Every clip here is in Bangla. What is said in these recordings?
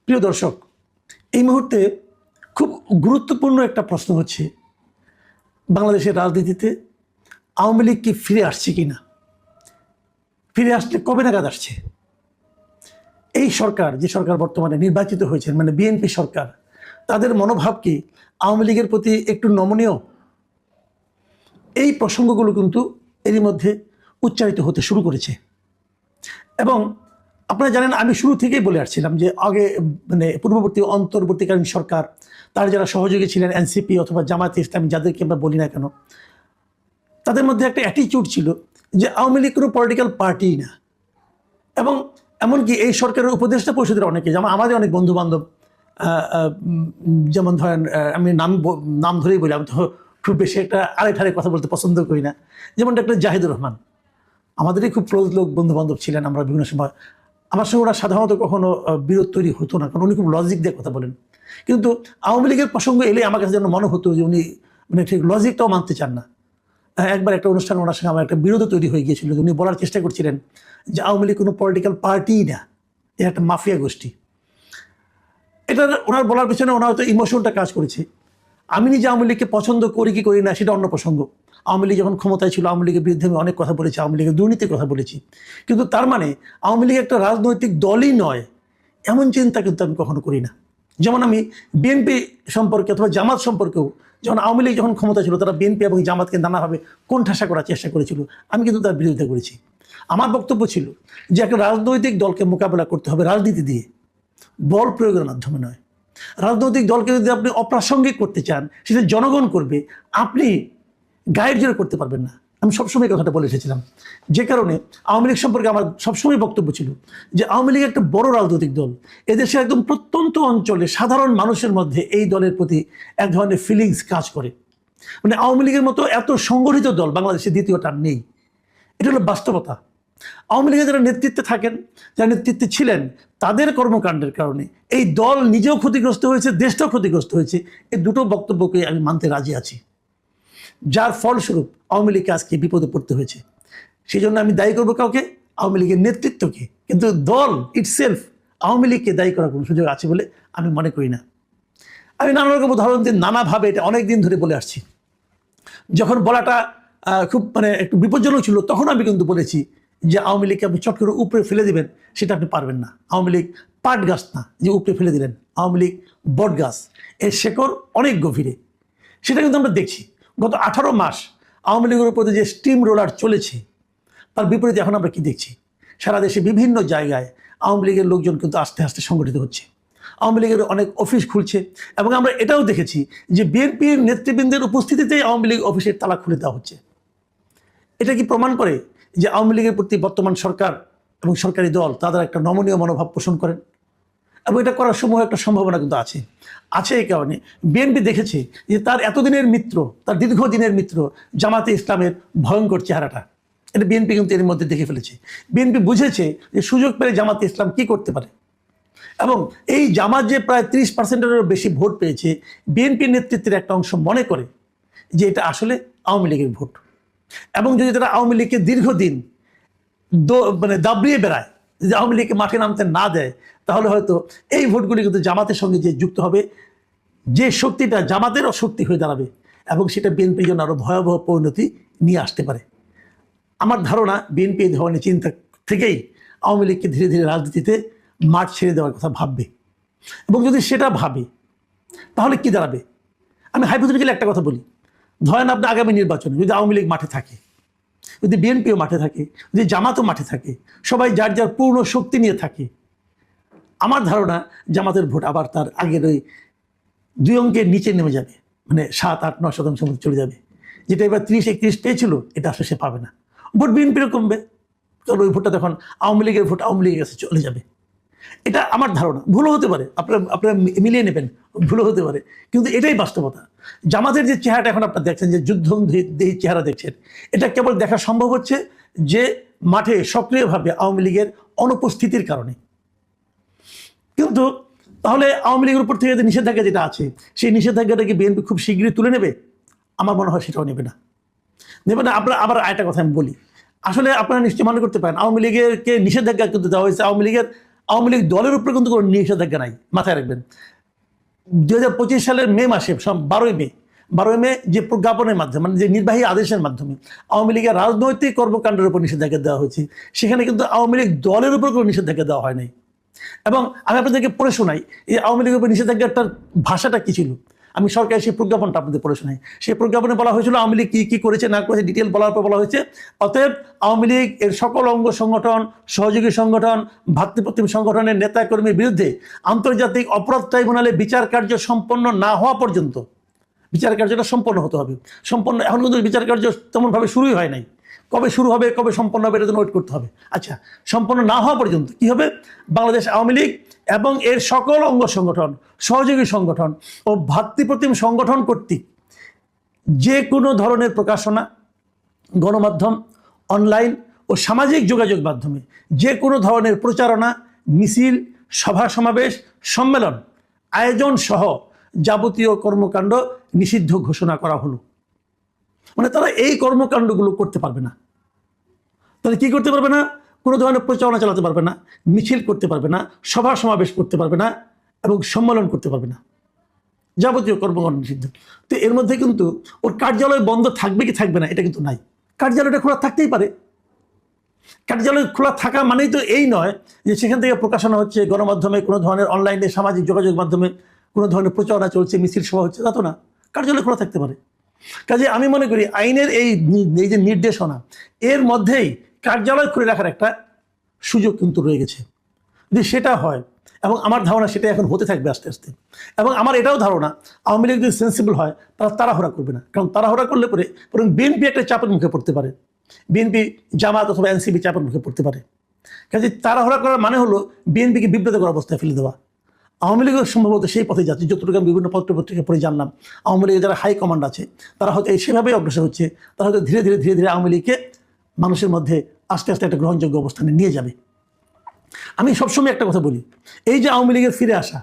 প্রিয় দর্শক, এই মুহূর্তে খুব গুরুত্বপূর্ণ একটা প্রশ্ন হচ্ছে বাংলাদেশের রাজনীতিতে আওয়ামী লীগ কি ফিরে আসছে কি না, ফিরে আসলে কবে নাগাদ আসছে। এই সরকার, যে সরকার বর্তমানে নির্বাচিত হয়েছেন, মানে বিএনপি সরকার, তাদের মনোভাব কি আওয়ামী লীগের প্রতি একটু নমনীয়? এই প্রসঙ্গগুলো কিন্তু এরই মধ্যে উচ্চারিত হতে শুরু করেছে। এবং আপনারা জানেন, আমি শুরু থেকেই বলে আসছিলাম যে আগে মানে পূর্ববর্তী অন্তর্বর্তীকালীন সরকার, তার যারা সহযোগী ছিলেন এনসিপি অথবা জামায়াতে ইসলামী, যাদেরকে আমরা বলি না কেন, তাদের মধ্যে একটা অ্যাটিটিউড ছিল যে আওয়ামী লীগ কোনো পলিটিক্যাল পার্টিই না। এবং এমনকি এই সরকারের উপদেষ্টা পরিষদের অনেকে, যেমন আমাদের অনেক বন্ধু বান্ধব, যেমন ধরেন আমি নাম ধরেই বলি, আমি তো খুব বেশি একটা আড়ে কথা বলতে পছন্দ করি না, যেমন ডক্টর জাহিদুর রহমান, আমাদেরই খুব ক্লোজ লোক, বন্ধু বান্ধব ছিলেন। আমরা বিভিন্ন সময় আমার সঙ্গে ওরা সাধারণত কখনো বিরোধ তৈরি হতো না, কারণ উনি খুব লজিক দিয়ে কথা বলেন। কিন্তু আওয়ামী লীগের প্রসঙ্গ এলে আমার কাছে যেন মনে হতো যে উনি মানে ঠিক লজিকটাও মানতে চান না। একবার একটা অনুষ্ঠানে ওনার সঙ্গে আমার একটা বিরোধ তৈরি হয়ে গিয়েছিল। উনি বলার চেষ্টা করছিলেন যে আওয়ামী লীগ কোনো পলিটিক্যাল পার্টিই না, এটা একটা মাফিয়া গোষ্ঠী। এটা ওনার বলার পিছনে ওনার হয়তো ইমোশনটা কাজ করেছে। আমি নিজে আওয়ামী লীগকে পছন্দ করি কি করি না সেটা অন্য প্রসঙ্গ। আওয়ামী লীগ যখন ক্ষমতায় ছিল, আওয়ামী লীগের বিরুদ্ধে আমি অনেক কথা বলেছি, আওয়ামী লীগের দুর্নীতির কথা বলেছি। কিন্তু তার মানে আওয়ামী লীগ একটা রাজনৈতিক দলই নয়, এমন চিন্তা কিন্তু আমি কখনো করি না। যেমন আমি বিএনপি সম্পর্কে অথবা জামাত সম্পর্কেও, যখন আওয়ামী লীগ যখন ক্ষমতা ছিল, তারা বিএনপি এবং জামাতকে নানাভাবে কোণঠাসা করার চেষ্টা করেছিল, আমি কিন্তু তার বিরোধিতা করেছি। আমার বক্তব্য ছিল যে একটা রাজনৈতিক দলকে মোকাবেলা করতে হবে রাজনীতি দিয়ে, বল প্রয়োগের মাধ্যমে নয়। রাজনৈতিক দলকে যদি আপনি অপ্রাসঙ্গিক করতে চান, সেটা জনগণ করবে, আপনি গায়ের জোরে করতে পারবেন না। আমি সবসময় কথাটা বলে এসেছিলাম। যে কারণে আওয়ামী লীগ সম্পর্কে আমার সবসময় বক্তব্য ছিল যে আওয়ামী লীগ একটা বড় রাজনৈতিক দল। এদেশে একদম প্রত্যন্ত অঞ্চলে সাধারণ মানুষের মধ্যে এই দলের প্রতি এক ধরনের ফিলিংস কাজ করে। মানে আওয়ামী লীগের মতো এত সংগঠিত দল বাংলাদেশে দ্বিতীয়টা নেই। এটা হলো বাস্তবতা। আওয়ামী লীগের যারা নেতৃত্বে থাকেন, যারা নেতৃত্বে ছিলেন, তাদের কর্মকাণ্ডের কারণে এই দল নিজেও ক্ষতিগ্রস্ত হয়েছে, দেশটাও ক্ষতিগ্রস্ত হয়েছে। এই দুটো বক্তব্যকে আমি মানতে রাজি আছি। যার ফলস্বরূপ আওয়ামী লীগকে আজকে বিপদে পড়তে হয়েছে। সেই জন্য আমি দায়ী করবো কাউকে? আওয়ামী লীগের নেতৃত্বকে। কিন্তু দল ইটসেলফ আওয়ামী লীগকে দায়ী করার কোনো সুযোগ আছে বলে আমি মনে করি না। আমি নানা রকম উদাহরণ দিয়ে নানাভাবে এটা অনেক দিন ধরে বলে আসছি। যখন বলাটা খুব মানে একটু বিপজ্জনক ছিল, তখন আমি কিন্তু বলেছি যে আওয়ামী লীগকে আপনি চট করে উপরে ফেলে দিবেন, সেটা আপনি পারবেন না। আওয়ামী লীগ পাট গাছ না যে উপরে ফেলে দিলেন, আওয়ামী লীগ বট গাছ, এর শেকড় অনেক গভীরে। সেটা কিন্তু আমরা দেখছি। গত 18 মাস আওয়ামী লীগের উপরে যে স্টিম রোলার চলেছে, তার বিপরীতে এখন আমরা কি দেখছি? সারা দেশে বিভিন্ন জায়গায় আওয়ামী লীগের লোকজন কিন্তু আস্তে আস্তে সংগঠিত হচ্ছে। আওয়ামী লীগের অনেক অফিস খুলছে, এবং আমরা এটাও দেখেছি যে বিএনপির নেতৃবৃন্দের উপস্থিতিতেই আওয়ামী লীগ অফিসের তালা খুলে দেওয়া হচ্ছে। এটা কি প্রমাণ করে যে আওয়ামী লীগের প্রতি বর্তমান সরকার এবং সরকারি দল তাদের একটা নমনীয় মনোভাব পোষণ করেন? এবং এটা করার সময় একটা সম্ভাবনা কিন্তু আছে। এই কারণে বিএনপি দেখেছে যে তার এতদিনের মিত্র, তার দীর্ঘদিনের মিত্র জামাতে ইসলামের ভয়ঙ্কর চেহারাটা, এটা বিএনপি কিন্তু এর মধ্যে দেখে ফেলেছে। বিএনপি বুঝেছে যে সুযোগ পেলে জামাতে ইসলাম কি করতে পারে। এবং এই জামাত যে প্রায় 30%-এরও বেশি ভোট পেয়েছে, বিএনপির নেতৃত্বের একটা অংশ মনে করে যে এটা আসলে আওয়ামী লীগের ভোট। এবং যদি তারা আওয়ামী লীগকে দীর্ঘদিন মানে দাবড়িয়ে বেড়ায়, যদি আওয়ামী লীগকে মাঠে নামতে না দেয়, তাহলে হয়তো এই ভোটগুলি কিন্তু জামাতের সঙ্গে যে যুক্ত হবে, যে শক্তিটা জামাতেরও শক্তি হয়ে দাঁড়াবে, এবং সেটা বিএনপির জন্য আরও ভয়াবহ পরিণতি নিয়ে আসতে পারে। আমার ধারণা বিএনপি এই ধরনের চিন্তা থেকেই আওয়ামী লীগকে ধীরে ধীরে রাজনীতিতে মাঠ ছেড়ে দেওয়ার কথা ভাববে। এবং যদি সেটা ভাবে, তাহলে কি দাঁড়াবে? আমি হাইপোথেটিক্যালি একটা কথা বলি, ধরেন আপনি আগামী নির্বাচনে যদি আওয়ামী লীগ মাঠে থাকে, যদি বিএনপিও মাঠে থাকে, যদি জামাতও মাঠে থাকে, সবাই যার যার পূর্ণ শক্তি নিয়ে থাকে, আমার ধারণা জামাতের ভোট আবার তার আগের ওই 2 অঙ্কের নিচে নেমে যাবে, মানে 7-8-9% মধ্যে চলে যাবে। যেটা এবার 30-31 পেয়েছিল, এটা আসলে সে পাবে না। ভোট বিএনপিরও কমবে, কারণ ওই ভোটটা তখন আওয়ামী লীগের ভোট আওয়ামী লীগের কাছে চলে যাবে। এটা আমার ধারণা, ভুলও হতে পারে, আপনারা মিলিয়ে নেবেন, ভুলও হতে পারে, কিন্তু এটাই বাস্তবতা। জামাতের যে চেহারাটা এখন আপনারা দেখছেন, যে যুদ্ধদেহী চেহারা দেখছেন, এটা কেবল দেখা সম্ভব হচ্ছে যে মাঠে সক্রিয়ভাবে আওয়ামী লীগের অনুপস্থিতির কারণে। কিন্তু তাহলে আওয়ামী লীগের উপর থেকে যে নিষেধাজ্ঞা যেটা আছে, সেই নিষেধাজ্ঞাটাকে বিএনপি খুব শীঘ্রই তুলে নেবে? আমার মনে হয় সেটাও নেবে না। আপনারা আবার আরেকটা কথা আমি বলি, আসলে আপনারা নিশ্চয়ই মনে করতে পারেন আওয়ামী লীগেরকে নিষেধাজ্ঞা কিন্তু দেওয়া হয়েছে আওয়ামী লীগের আওয়ামী লীগ দলের উপরে কিন্তু কোনো নিষেধাজ্ঞা নাই, মাথায় রাখবেন। 2025 সালের মে মাসে 12ই মে যে প্রজ্ঞাপনের মাধ্যমে, মানে যে নির্বাহী আদেশের মাধ্যমে আওয়ামী লীগের রাজনৈতিক কর্মকাণ্ডের উপর নিষেধাজ্ঞা দেওয়া হয়েছে, সেখানে কিন্তু আওয়ামী লীগ দলের উপর কোনো নিষেধাজ্ঞা দেওয়া হয় নাই। এবং আমি আপনাদেরকে পড়ে শোনাই এই আওয়ামী লীগের উপর নিষেধাজ্ঞাটার ভাষাটা কী ছিল। আমি সরকারি সেই প্রজ্ঞাপনটা আপনাদের পড়ে শোনাই। সেই প্রজ্ঞাপনে বলা হয়েছিল আওয়ামী লীগ কী কী করেছে না করেছে ডিটেল বলার পর বলা হয়েছে, অতএব আওয়ামী লীগ এর সকল অঙ্গ সংগঠন, সহযোগী সংগঠন, ভাতৃপ্রতিম সংগঠনের নেতাকর্মীর বিরুদ্ধে আন্তর্জাতিক অপরাধ ট্রাইব্যুনালে বিচার কার্য সম্পন্ন না হওয়া পর্যন্ত, বিচার কার্যটা সম্পন্ন হতে হবে। এখন কিন্তু বিচার কার্য তেমনভাবে শুরুই হয় নাই। কবে শুরু হবে, কবে সম্পন্ন হবে, এটা জন্য ওয়েট করতে হবে। আচ্ছা, সম্পন্ন না হওয়া পর্যন্ত কি হবে, বাংলাদেশ আওয়ামী লীগ এবং এর সকল অঙ্গ সংগঠন, সহযোগী সংগঠন ও ভাতৃপ্রতিম সংগঠন কর্তৃক যে কোনো ধরনের প্রকাশনা, গণমাধ্যম, অনলাইন ও সামাজিক যোগাযোগ মাধ্যমে যে কোনো ধরনের প্রচারণা, মিছিল, সভা সমাবেশ, সম্মেলন আয়োজন সহ যাবতীয় কর্মকাণ্ড নিষিদ্ধ ঘোষণা করা হলো। মানে তারা এই কর্মকাণ্ডগুলো করতে পারবে না। তাহলে কি করতে পারবে না? কোনো ধরনের প্রচারণা চালাতে পারবে না, মিছিল করতে পারবে না, সভা সমাবেশ করতে পারবে না এবং সম্মেলন করতে পারবে না। যাবতীয় কর্মকাণ্ড নিষিদ্ধ। তো এর মধ্যে কিন্তু ওর কার্যালয় বন্ধ থাকবে কি থাকবে না এটা কিন্তু নাই। কার্যালয়টা খোলা থাকতেই পারে। কার্যালয় খোলা থাকা মানেই তো এই নয় যে সেখান থেকে প্রকাশনা হচ্ছে, গণমাধ্যমে কোনো ধরনের অনলাইনে সামাজিক যোগাযোগ মাধ্যমে কোনো ধরনের প্রচারণা চলছে, মিছিল সভা হচ্ছে, তা তো না। কার্যালয় খোলা থাকতে পারে। কাজে আমি মনে করি আইনের এই যে নির্দেশনা, এর মধ্যেই কার্যালয় খুলে রাখার একটা সুযোগ কিন্তু রয়ে গেছে। যদি সেটা হয়, এবং আমার ধারণা সেটা এখন হতে থাকবে আস্তে আস্তে, এবং আমার এটাও ধারণা আওয়ামী লীগ যদি সেন্সিবল হয় তারা তাড়াহুড়া করবে না। কারণ তাড়াহুড়া করলে পরে বরং বিএনপি একটা চাপের মুখে পড়তে পারে, বিএনপি, জামাত অথবা এনসিপি চাপের মুখে পড়তে পারে। কাজে তাড়াহুড়া করার মানে হলো বিএনপিকে বিব্রতকর অবস্থায় ফেলে দেওয়া। আওয়ামী লীগের সম্ভবত সেই পথে যাচ্ছে। যতটুকু আমি বিভিন্ন পত্রপত্রিকা পড়ে জানলাম, আওয়ামী লীগের যারা হাই কমান্ড আছে তারা হয়তো সেভাবেই অগ্রসর হচ্ছে। তারা হয়তো ধীরে ধীরে আওয়ামী লীগকে মানুষের মধ্যে আস্তে আস্তে একটা গ্রহণযোগ্য অবস্থানে নিয়ে যাবে। আমি সবসময় একটা কথা বলি, এই যে আওয়ামী লীগের ফিরে আসা,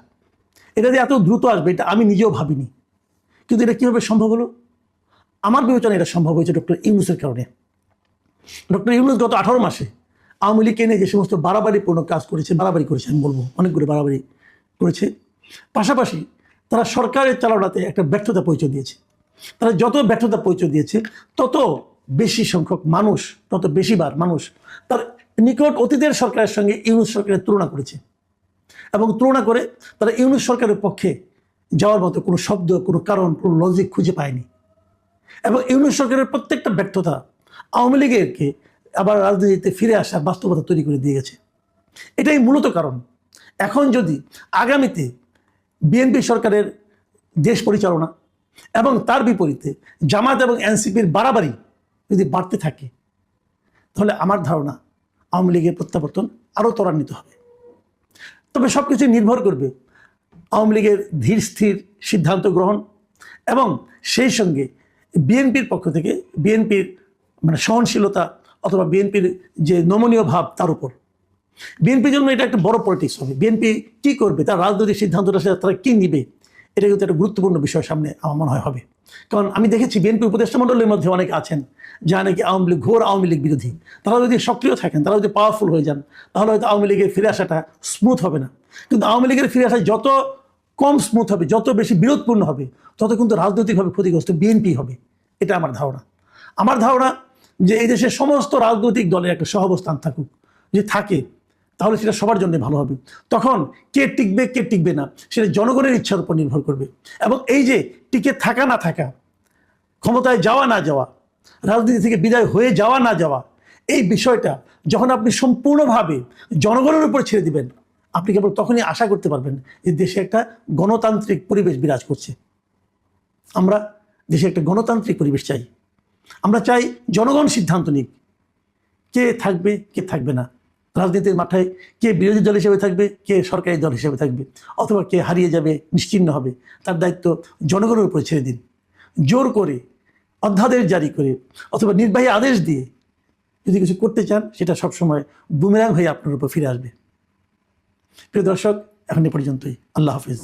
এটা যে এত দ্রুত আসবে এটা আমি নিজেও ভাবিনি। কিন্তু এটা কীভাবে সম্ভব হলো? আমার বিবেচনায় এটা সম্ভব হয়েছে ডক্টর ইউনূসের কারণে। ডক্টর ইউনূস গত 18 মাসে আওয়ামী লীগকে নিয়ে যে সমস্ত বাড়াবাড়িপূর্ণ কাজ করেছে, বাড়াবাড়ি করেছে আমি বলবো, অনেকগুলো বাড়াবাড়ি করেছে। পাশাপাশি তারা সরকারের চালনাতে একটা ব্যর্থতা পরিচয় দিয়েছে। তারা যত ব্যর্থতা পরিচয় দিয়েছে তত বেশি সংখ্যক মানুষ, তত বেশিবার মানুষ তার নিকট অতীতের সরকারের সঙ্গে ইউনূস সরকারের তুলনা করেছে, এবং তুলনা করে তারা ইউনূস সরকারের পক্ষে যাওয়ার মতো কোনো শব্দ, কোনো কারণ, কোনো লজিক খুঁজে পায়নি। এবং ইউনূস সরকারের প্রত্যেকটা ব্যর্থতা আওয়ামী লীগকে আবার রাজনীতিতে ফিরে আসার বাস্তবতা তৈরি করে দিয়ে গেছে। এটাই মূলত কারণ। এখন যদি আগামীতে বিএনপি সরকারের দেশ পরিচালনা এবং তার বিপরীতে জামাত এবং এনসিপির বাড়াবাড়ি যদি বাড়তে থাকে, তাহলে আমার ধারণা আওয়ামী লীগের প্রত্যাবর্তন আরও ত্বরান্বিত হবে। তবে সব কিছু নির্ভর করবে আওয়ামী লীগের ধীর স্থির সিদ্ধান্ত গ্রহণ এবং সেই সঙ্গে বিএনপির পক্ষ থেকে বিএনপির মানে সহনশীলতা অথবা বিএনপির যে নমনীয় ভাব তার উপর। বিএনপির জন্য এটা একটা বড় পলিটিক্স হবে। বিএনপি কী করবে, তার রাজনৈতিক সিদ্ধান্তটা তারা কী নিবে, এটা কিন্তু একটা গুরুত্বপূর্ণ বিষয় সামনে আমার মনে হবে। কারণ আমি দেখেছি বিএনপি উপদেষ্টা মণ্ডলের মধ্যে অনেকে আছেন যারা নাকি আওয়ামী লীগ, ঘোর আওয়ামী লীগ বিরোধী। তারা যদি সক্রিয় থাকেন, তারা যদি পাওয়ারফুল হয়ে যান, তাহলে হয়তো আওয়ামী লীগের ফিরে আসাটা স্মুথ হবে না। কিন্তু আওয়ামী লীগের ফিরে আসা যত কম স্মুথ হবে, যত বেশি বিরোধপূর্ণ হবে, তত কিন্তু রাজনৈতিকভাবে ক্ষতিগ্রস্ত বিএনপি হবে। এটা আমার ধারণা। আমার ধারণা যে এই দেশের সমস্ত রাজনৈতিক দলের একটা সহাবস্থান থাকুক, যে থাকে, তাহলে সেটা সবার জন্য ভালো হবে। তখন কে টিকবে কে টিকবে না সেটা জনগণের ইচ্ছার উপর নির্ভর করবে। এবং এই যে টিকে থাকা না থাকা, ক্ষমতায় যাওয়া না যাওয়া, রাজনীতি থেকে বিদায় হয়ে যাওয়া না যাওয়া, এই বিষয়টা যখন আপনি সম্পূর্ণভাবে জনগণের উপর ছেড়ে দিবেন, আপনি কেবল তখনই আশা করতে পারবেন যে দেশে একটা গণতান্ত্রিক পরিবেশ বিরাজ করছে। আমরা দেশে একটা গণতান্ত্রিক পরিবেশ চাই। আমরা চাই জনগণ সিদ্ধান্ত নিক কে থাকবে কে থাকবে না, রাজনীতির মাথায় কে বিরোধী দল হিসেবে থাকবে, কে সরকারি দল হিসেবে থাকবে, অথবা কে হারিয়ে যাবে, নিশ্চিহ্ন হবে, তার দায়িত্ব জনগণের উপরে ছেড়ে দিন। জোর করে, অধ্যাদেশ জারি করে অথবা নির্বাহী আদেশ দিয়ে যদি কিছু করতে চান, সেটা সবসময় বুমেরাং হয়ে আপনার উপর ফিরে আসবে। প্রিয় দর্শক, এখন এ পর্যন্তই। আল্লাহ হাফিজ।